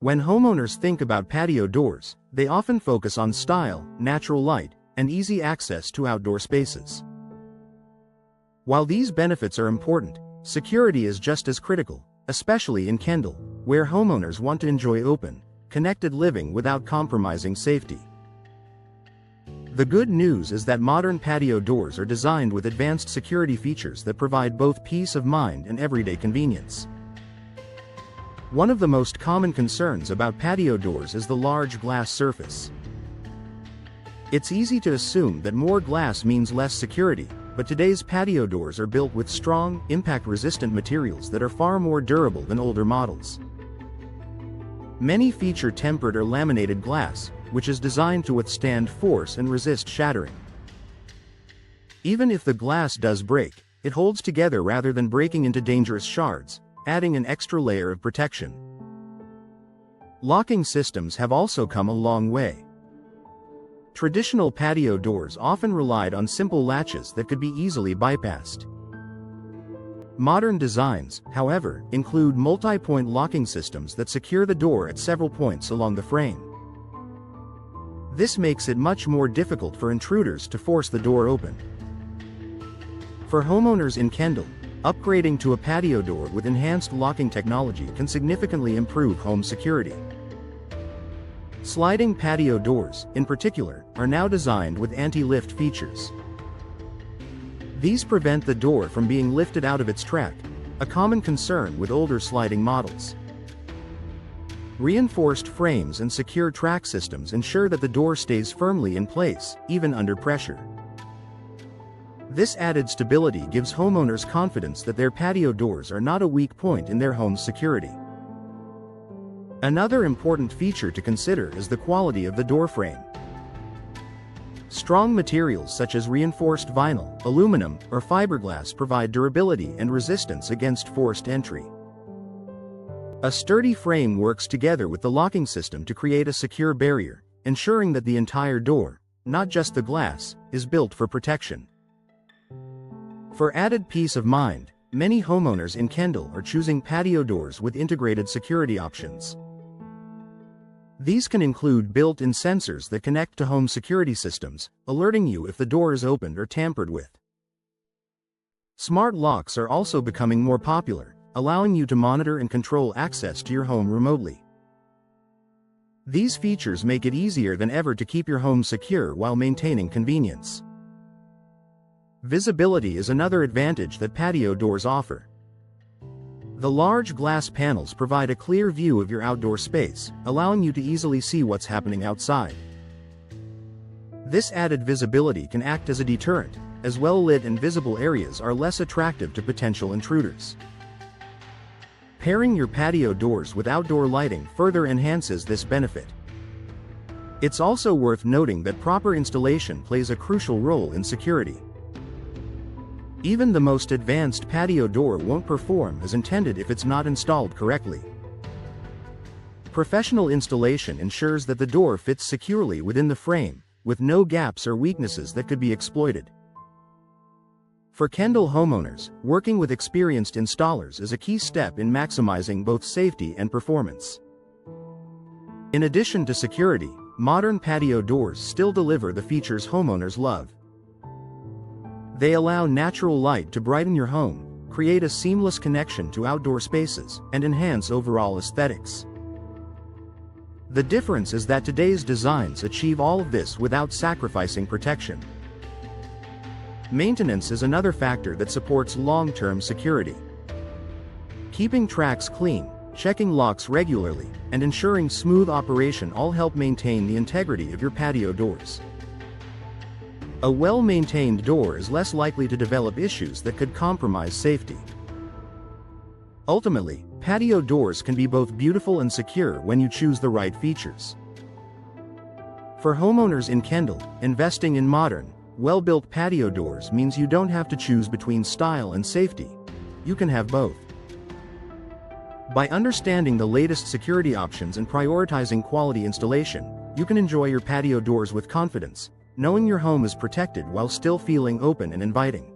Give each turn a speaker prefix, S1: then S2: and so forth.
S1: When homeowners think about patio doors, they often focus on style, natural light, and easy access to outdoor spaces. While these benefits are important, security is just as critical, especially in Kendall, where homeowners want to enjoy open, connected living without compromising safety. The good news is that modern patio doors are designed with advanced security features that provide both peace of mind and everyday convenience. One of the most common concerns about patio doors is the large glass surface. It's easy to assume that more glass means less security, but today's patio doors are built with strong, impact-resistant materials that are far more durable than older models. Many feature tempered or laminated glass, which is designed to withstand force and resist shattering. Even if the glass does break, it holds together rather than breaking into dangerous shards, adding an extra layer of protection. Locking systems have also come a long way. Traditional patio doors often relied on simple latches that could be easily bypassed. Modern designs, however, include multi-point locking systems that secure the door at several points along the frame. This makes it much more difficult for intruders to force the door open. For homeowners in Kendall, upgrading to a patio door with enhanced locking technology can significantly improve home security. Sliding patio doors, in particular, are now designed with anti-lift features. These prevent the door from being lifted out of its track, a common concern with older sliding models. Reinforced frames and secure track systems ensure that the door stays firmly in place, even under pressure. This added stability gives homeowners confidence that their patio doors are not a weak point in their home's security. Another important feature to consider is the quality of the door frame. Strong materials such as reinforced vinyl, aluminum, or fiberglass provide durability and resistance against forced entry. A sturdy frame works together with the locking system to create a secure barrier, ensuring that the entire door, not just the glass, is built for protection. For added peace of mind, many homeowners in Kendall are choosing patio doors with integrated security options. These can include built-in sensors that connect to home security systems, alerting you if the door is opened or tampered with. Smart locks are also becoming more popular, allowing you to monitor and control access to your home remotely. These features make it easier than ever to keep your home secure while maintaining convenience. Visibility is another advantage that patio doors offer. The large glass panels provide a clear view of your outdoor space, allowing you to easily see what's happening outside. This added visibility can act as a deterrent, as well-lit and visible areas are less attractive to potential intruders. Pairing your patio doors with outdoor lighting further enhances this benefit. It's also worth noting that proper installation plays a crucial role in security. Even the most advanced patio door won't perform as intended if it's not installed correctly. Professional installation ensures that the door fits securely within the frame, with no gaps or weaknesses that could be exploited. For Kendall homeowners, working with experienced installers is a key step in maximizing both safety and performance. In addition to security, modern patio doors still deliver the features homeowners love. They allow natural light to brighten your home, create a seamless connection to outdoor spaces, and enhance overall aesthetics. The difference is that today's designs achieve all of this without sacrificing protection. Maintenance is another factor that supports long-term security. Keeping tracks clean, checking locks regularly, and ensuring smooth operation all help maintain the integrity of your patio doors. A well-maintained door is less likely to develop issues that could compromise safety. Ultimately, patio doors can be both beautiful and secure when you choose the right features. For homeowners in Kendall, investing in modern, well-built patio doors means you don't have to choose between style and safety. You can have both. By understanding the latest security options and prioritizing quality installation, you can enjoy your patio doors with confidence, knowing your home is protected while still feeling open and inviting.